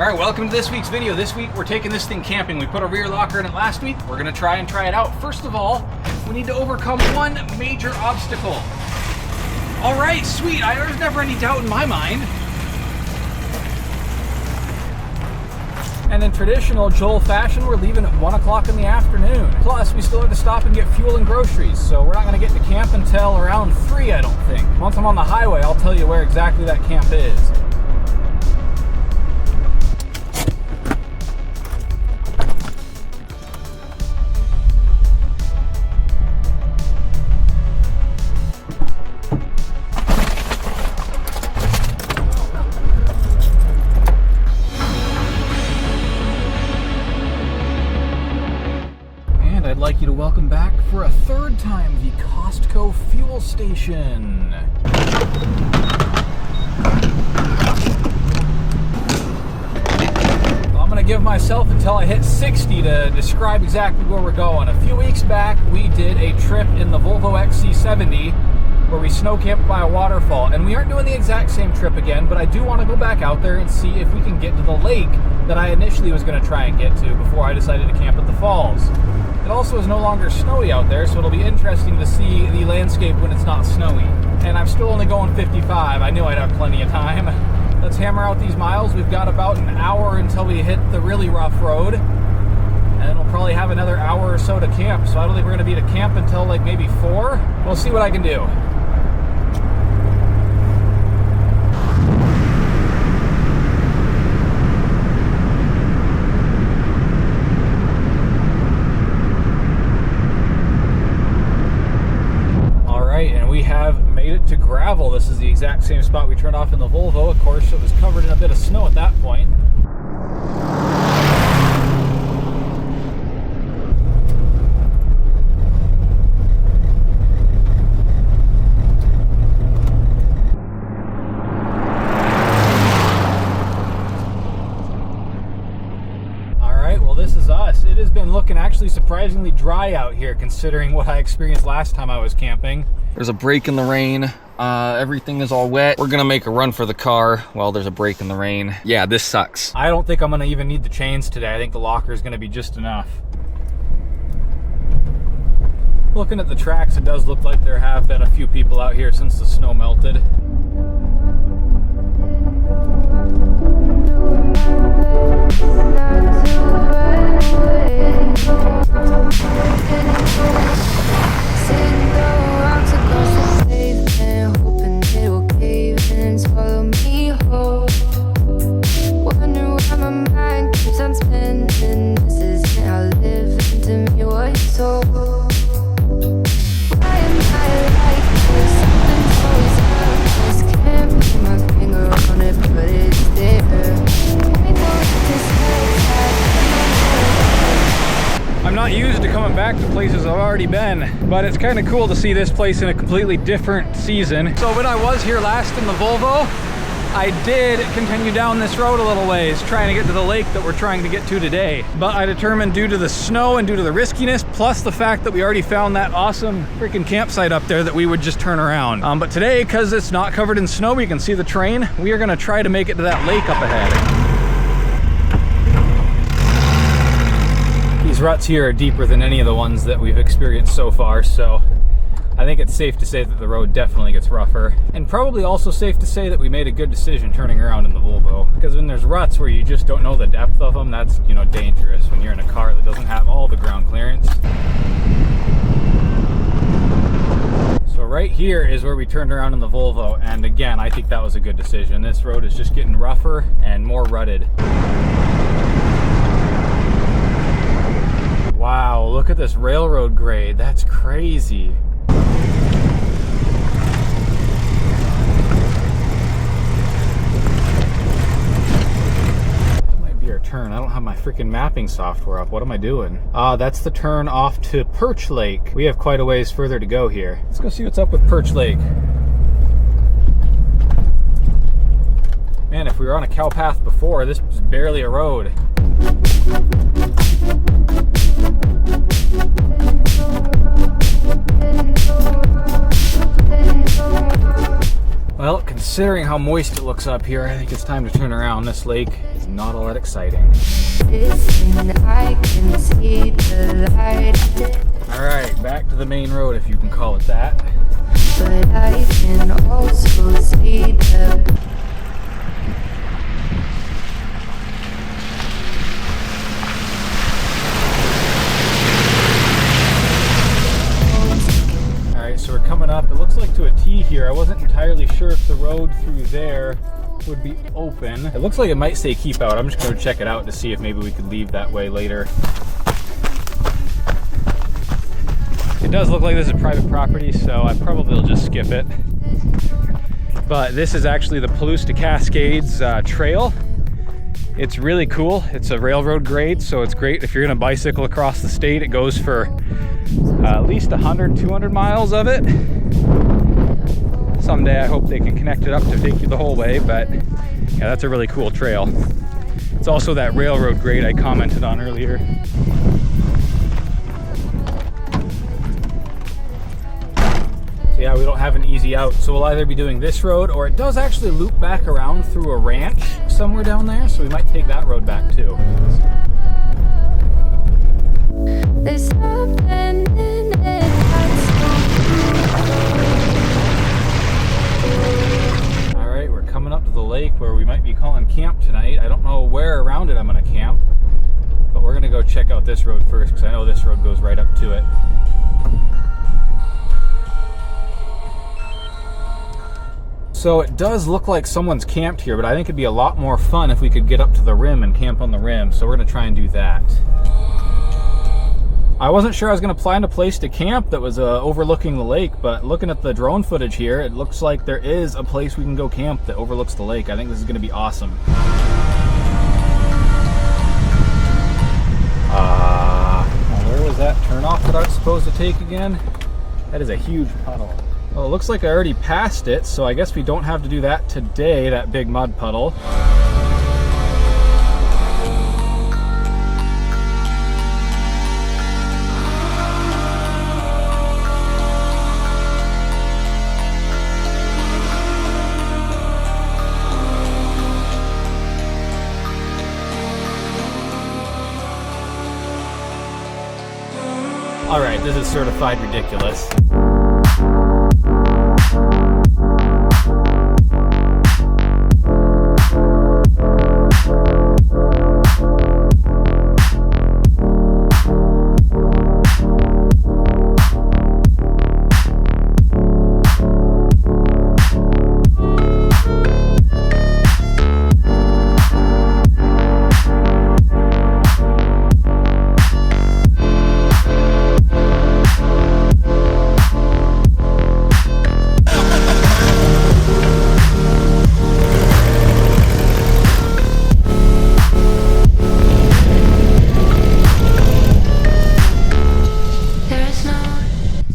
Alright, welcome to this week's video. This week we're taking this thing camping. We put a rear locker in it last week. We're gonna try it out. First of all, we need to overcome one major obstacle. Alright, sweet. There's never any doubt in my mind. And in traditional Joel fashion, we're leaving at 1 o'clock in the afternoon. Plus, we still have to stop and get fuel and groceries, so we're not gonna get to camp until around 3, I don't think. Once I'm on the highway, I'll tell you where exactly that camp is. I'd like you to welcome back for a third time the Costco fuel station. I'm gonna give myself until I hit 60 to describe exactly where we're going. A few weeks back, we did a trip in the Volvo XC70 where we snow camped by a waterfall, and we aren't doing the exact same trip again, but I do want to go back out there and see if we can get to the lake that I initially was going to try and get to before I decided to camp at the falls. It also is no longer snowy out there, so it'll be interesting to see the landscape when it's not snowy. And I'm still only going 55. I knew I'd have plenty of time. Let's hammer out these miles. We've got about an hour until we hit the really rough road, and then we'll probably have another hour or so to camp. So I don't think we're going to be to camp until like maybe 4. We'll see what I can do. We have made it to gravel. This is the exact same spot we turned off in the Volvo. Of course, it was covered in a bit of snow at that point. This is us. It has been looking actually surprisingly dry out here considering what I experienced last time I was camping. There's a break in the rain. Everything is all wet. We're gonna make a run for the car while there's a break in the rain. Yeah, this sucks. I don't think I'm gonna even need the chains today. I think the locker is gonna be just enough. Looking at the tracks, it does look like there have been a few people out here since the snow melted. I'm not used to coming back to places I've already been, but it's kind of cool to see this place in a completely different season. So when I was here last in the Volvo, I did continue down this road a little ways, trying to get to the lake that we're trying to get to today. But I determined due to the snow and due to the riskiness, plus the fact that we already found that awesome freaking campsite up there, that we would just turn around. But today, because it's not covered in snow, we can see the terrain, we are gonna try to make it to that lake up ahead. These ruts here are deeper than any of the ones that we've experienced so far, so I think it's safe to say that the road definitely gets rougher. And probably also safe to say that we made a good decision turning around in the Volvo, because when there's ruts where you just don't know the depth of them, that's, you know, dangerous when you're in a car that doesn't have all the ground clearance. So right here is where we turned around in the Volvo, and again, I think that was a good decision. This road is just getting rougher and more rutted. Wow, look at this railroad grade. That's crazy. That might be our turn. I don't have my freaking mapping software up. What am I doing? That's the turn off to Perch Lake. We have quite a ways further to go here. Let's go see what's up with Perch Lake. Man, if we were on a cow path before, this was barely a road. Well, considering how moist it looks up here, I think it's time to turn around. This lake is not all that exciting. I can see the light. All right, back to the main road, if you can call it that. But I can also see the... So we're coming up, it looks like to a T here. I wasn't entirely sure if the road through there would be open. It looks like it might say keep out. I'm just going to check it out to see if maybe we could leave that way later. It does look like this is private property, so I probably will just skip it. But this is actually the Palusta Cascades trail. It's really cool. It's a railroad grade, so it's great if you're gonna bicycle across the state. It goes for at least 100, 200 miles of it. Someday I hope they can connect it up to take you the whole way, but yeah, that's a really cool trail. It's also that railroad grade I commented on earlier. So yeah, we don't have an easy out, so we'll either be doing this road, or it does actually loop back around through a ranch somewhere down there, so we might take that road back too. There's something in it that's so... All right, we're coming up to the lake where we might be calling camp tonight. I don't know where around it I'm gonna camp, but we're gonna go check out this road first, because I know this road goes right up to it. So it does look like someone's camped here, but I think it'd be a lot more fun if we could get up to the rim and camp on the rim, so we're gonna try and do that. I wasn't sure I was gonna find a place to camp that was overlooking the lake, but looking at the drone footage here, it looks like there is a place we can go camp that overlooks the lake. I think this is gonna be awesome. Where was that turnoff that I was supposed to take again? That is a huge puddle. Well, it looks like I already passed it, so I guess we don't have to do that today, that big mud puddle. All right, this is certified ridiculous.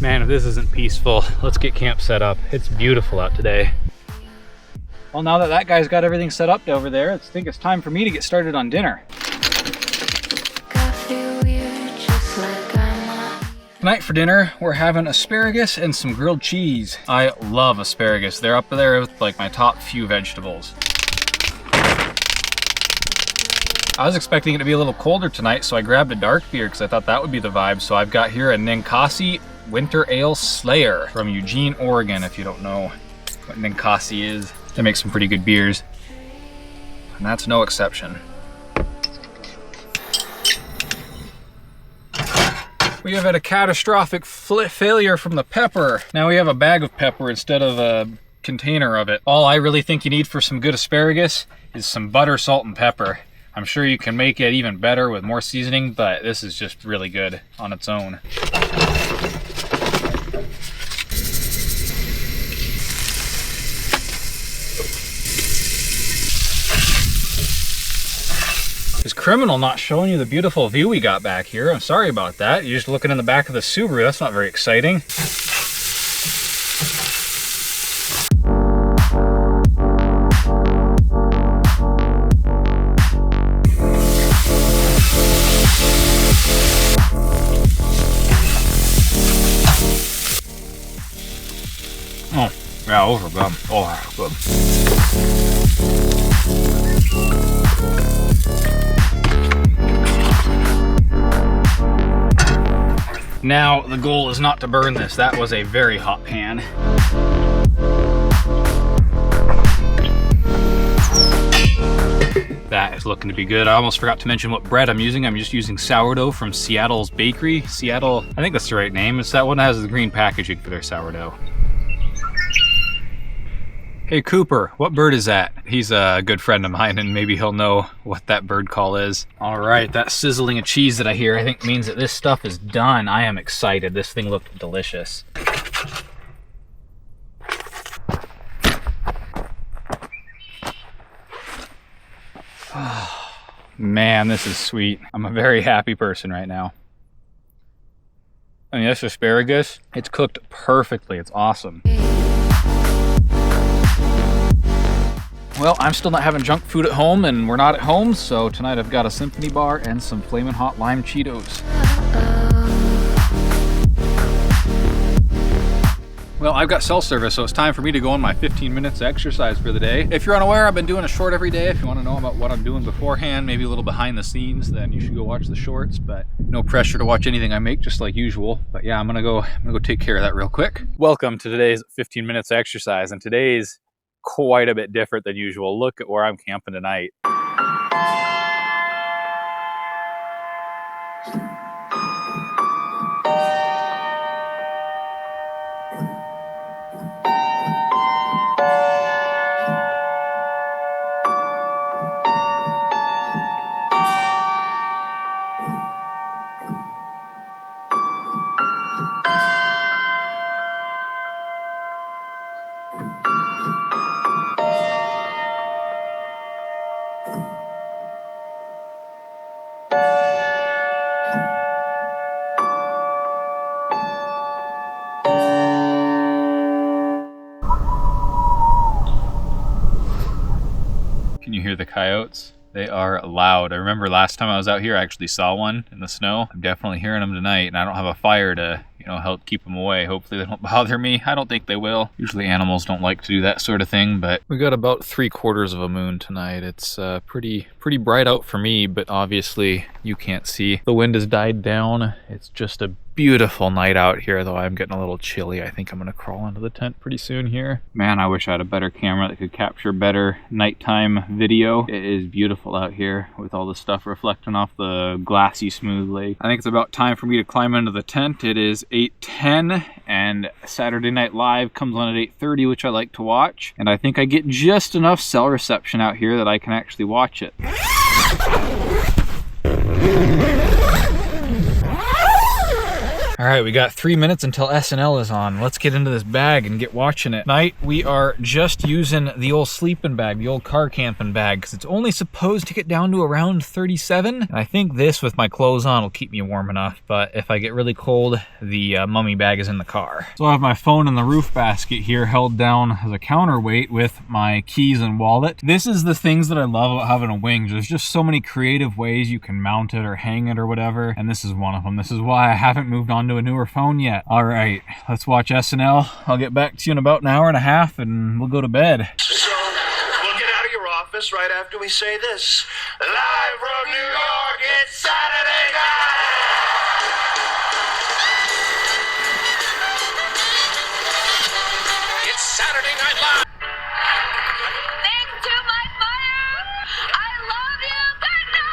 Man, if this isn't peaceful, let's get camp set up. It's beautiful out today. Well, now that that guy's got everything set up over there, I think it's time for me to get started on dinner. Tonight for dinner, we're having asparagus and some grilled cheese. I love asparagus. They're up there with like my top few vegetables. I was expecting it to be a little colder tonight, so I grabbed a dark beer because I thought that would be the vibe. So I've got here a Ninkasi Winter Ale Slayer from Eugene, Oregon, if you don't know what Ninkasi is. They make some pretty good beers, and that's no exception. We have had a catastrophic failure from the pepper. Now we have a bag of pepper instead of a container of it. All I really think you need for some good asparagus is some butter, salt, and pepper. I'm sure you can make it even better with more seasoning, but this is just really good on its own. It's criminal not showing you the beautiful view we got back here. I'm sorry about that. You're just looking in the back of the Subaru. That's not very exciting. Oh, yeah, overgum. Oh, them. Now, the goal is not to burn this. That was a very hot pan. That is looking to be good. I almost forgot to mention what bread I'm using. I'm just using sourdough from Seattle's Bakery. Seattle, I think that's the right name. It's that one that has the green packaging for their sourdough. Hey Cooper, what bird is that? He's a good friend of mine and maybe he'll know what that bird call is. All right, that sizzling of cheese that I hear I think means that this stuff is done. I am excited. This thing looked delicious. Man, this is sweet. I'm a very happy person right now. I mean, this asparagus, it's cooked perfectly. It's awesome. Well, I'm still not having junk food at home, and we're not at home, so tonight I've got a Symphony bar and some Flamin' Hot Lime Cheetos. Well, I've got cell service, so it's time for me to go on my 15 minutes of exercise for the day. If you're unaware, I've been doing a short every day. If you want to know about what I'm doing beforehand, maybe a little behind the scenes, then you should go watch the shorts, but no pressure to watch anything I make, just like usual. But yeah, I'm gonna go take care of that real quick. Welcome to today's 15 minutes of exercise, and today's quite a bit different than usual. Look at where I'm camping tonight. Can you hear the coyotes? They are loud. I remember last time I was out here, I actually saw one in the snow. I'm definitely hearing them tonight, and I don't have a fire to, help keep them away. Hopefully they don't bother me. I don't think they will. Usually animals don't like to do that sort of thing, but we got about 3/4 of a moon tonight. It's pretty bright out for me, but obviously you can't see. The wind has died down. It's just a beautiful night out here, though I'm getting a little chilly. I think I'm gonna crawl into the tent pretty soon here. Man, I wish I had a better camera that could capture better nighttime video. It is beautiful out here with all the stuff reflecting off the glassy smooth lake. I think it's about time for me to climb into the tent. It is 8:10 and Saturday Night Live comes on at 8:30, which I like to watch. And I think I get just enough cell reception out here that I can actually watch it. All right, we got 3 minutes until SNL is on. Let's get into this bag and get watching it. Tonight, we are just using the old sleeping bag, the old car camping bag, because it's only supposed to get down to around 37. And I think this, with my clothes on, will keep me warm enough. But if I get really cold, the mummy bag is in the car. So I have my phone in the roof basket here, held down as a counterweight with my keys and wallet. This is the things that I love about having a wing. There's just so many creative ways you can mount it or hang it or whatever. And this is one of them. This is why I haven't moved on to a newer phone yet. All right, let's watch SNL. I'll get back to you in about an hour and a half and we'll go to bed. So, we'll get out of your office right after we say this. Live from New York, it's Saturday night! It's Saturday Night Live! Thanks to my fire, I love you, Goodnight!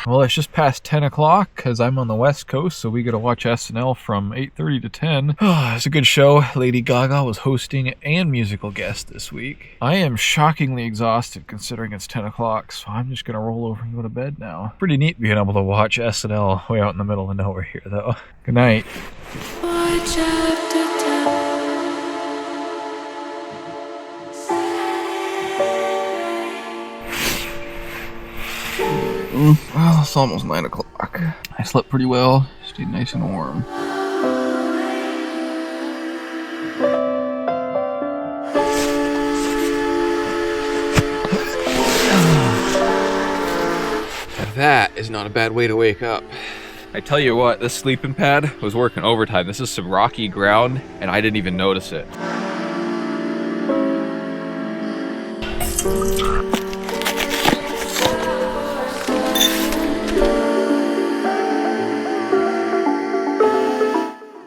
Well, it's just past 10 o'clock because I'm on the West Coast, so we get to watch SNL from 8:30 to 10. It's a good show. Lady Gaga was hosting and musical guest this week. I am shockingly exhausted considering it's 10 o'clock, so I'm just going to roll over and go to bed now. Pretty neat being able to watch SNL way out in the middle of nowhere here, though. Good night. Watch after Well, it's almost 9 o'clock. I slept pretty well, stayed nice and warm. That is not a bad way to wake up. I tell you what, this sleeping pad was working overtime. This is some rocky ground, and I didn't even notice it.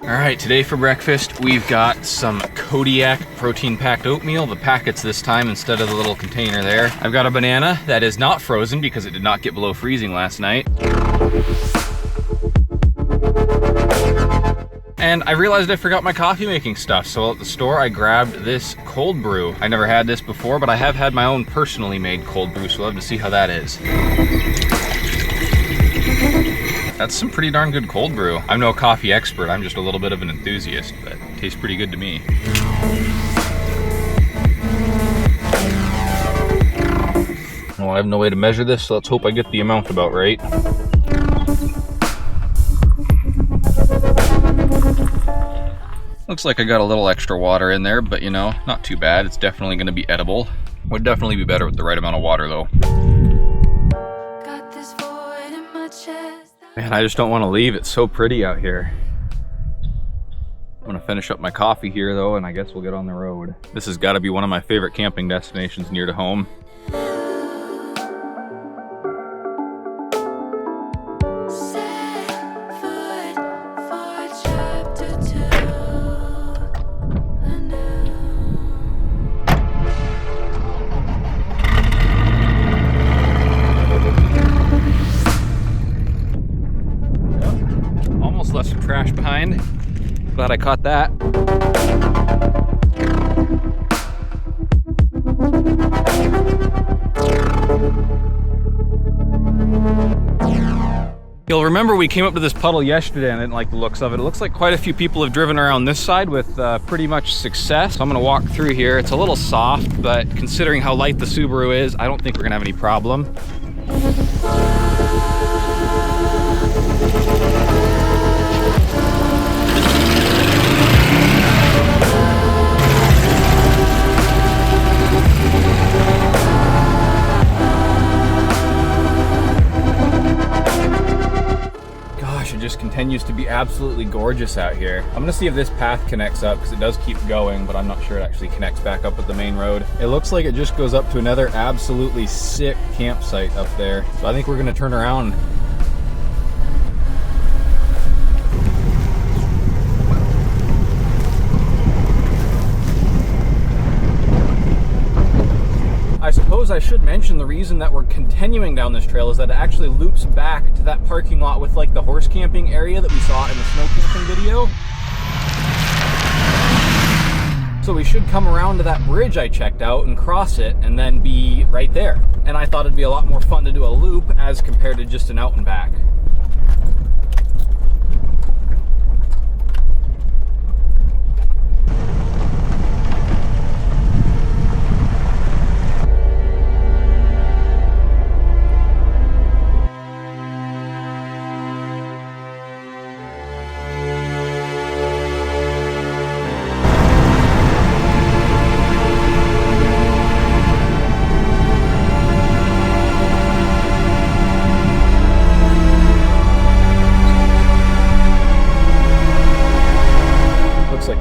Alright, today for breakfast, we've got some Kodiak protein-packed oatmeal, the packets this time instead of the little container there. I've got a banana that is not frozen because it did not get below freezing last night. And I realized I forgot my coffee making stuff, so at the store I grabbed this cold brew. I never had this before, but I have had my own personally made cold brew, so we'll have to see how that is. That's some pretty darn good cold brew. I'm no coffee expert, I'm just a little bit of an enthusiast, but it tastes pretty good to me. Well, I have no way to measure this, so let's hope I get the amount about right. Looks like I got a little extra water in there, but you know, not too bad. It's definitely gonna be edible. Would definitely be better with the right amount of water though. Got this void in my chest. Man, I just don't want to leave. It's so pretty out here. I'm gonna finish up my coffee here though, and I guess we'll get on the road. This has got to be one of my favorite camping destinations near to home. Almost left some trash behind. Glad I caught that. You'll remember we came up to this puddle yesterday and I didn't like the looks of it. It looks like quite a few people have driven around this side with pretty much success. So I'm gonna walk through here. It's a little soft, but considering how light the Subaru is, I don't think we're gonna have any problem. It just continues to be absolutely gorgeous out here. I'm gonna see if this path connects up because it does keep going, but I'm not sure it actually connects back up with the main road. It looks like it just goes up to another absolutely sick campsite up there. So I think we're gonna turn around. I suppose I should mention the reason that we're continuing down this trail is that it actually loops back to that parking lot with like the horse camping area that we saw in the snow camping video. So we should come around to that bridge I checked out and cross it and then be right there. And I thought it'd be a lot more fun to do a loop as compared to just an out and back.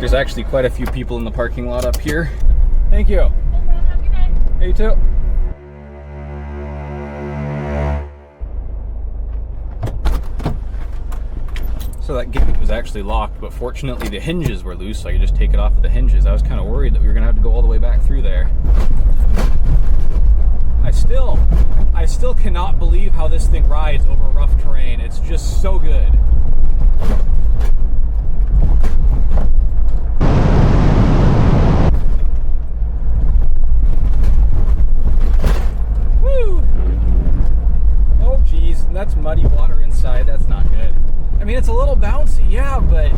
There's actually quite a few people in the parking lot up here. Thank you. Hey, you too. So that gate was actually locked, but fortunately the hinges were loose, so I could just take it off of the hinges. I was kind of worried that we were gonna have to go all the way back through there. I still cannot believe how this thing rides over rough terrain. It's just so good. That's muddy water inside. That's not good. I mean, it's a little bouncy, yeah, but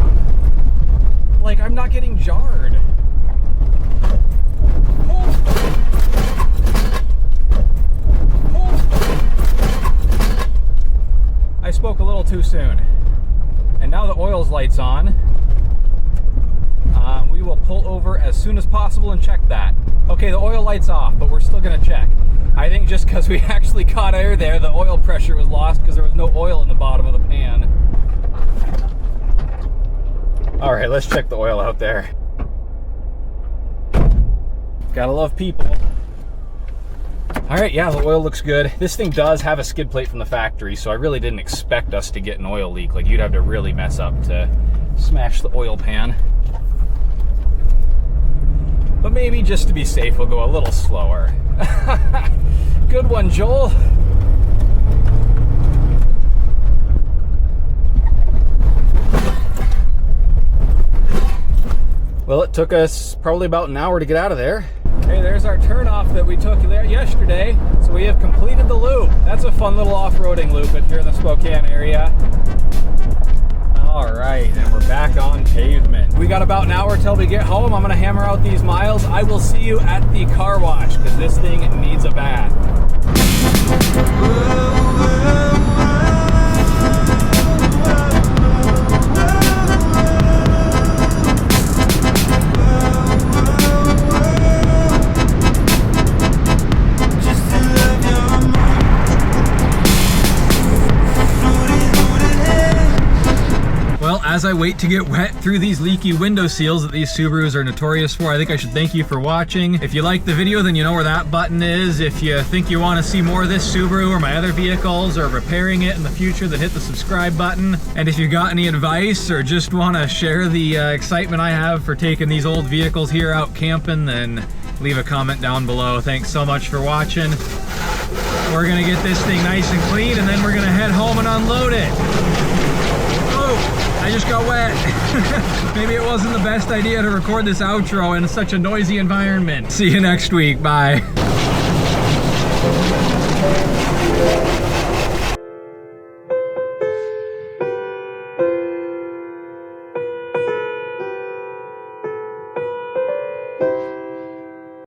like I'm not getting jarred. I spoke a little too soon. And now the oil's light's on. We will pull over as soon as possible and check that. Okay, the oil light's off, but we're still gonna check. I think just because we actually caught air there, the oil pressure was lost because there was no oil in the bottom of the pan. All right, let's check the oil out there. Gotta love people. All right, yeah, the oil looks good. This thing does have a skid plate from the factory, so I really didn't expect us to get an oil leak. Like, you'd have to really mess up to smash the oil pan. But maybe just to be safe, we'll go a little slower. Good one, Joel. Well, it took us probably about an hour to get out of there. Okay, there's our turnoff that we took there yesterday. So we have completed the loop. That's a fun little off-roading loop if you're in the Spokane area. All right, and we're back on pavement. We got about an hour till we get home. I'm gonna hammer out these miles. I will see you at the car wash because this thing needs a bath. As I wait to get wet through these leaky window seals that these Subarus are notorious for, I think I should thank you for watching. If you liked the video, then you know where that button is. If you think you want to see more of this Subaru or my other vehicles or repairing it in the future, then hit the subscribe button. And if you got any advice or just want to share the excitement I have for taking these old vehicles here out camping, then leave a comment down below. Thanks so much for watching. We're gonna get this thing nice and clean, and then we're gonna head home and unload it. I just got wet. Maybe it wasn't the best idea to record this outro in such a noisy environment. See you next week. Bye.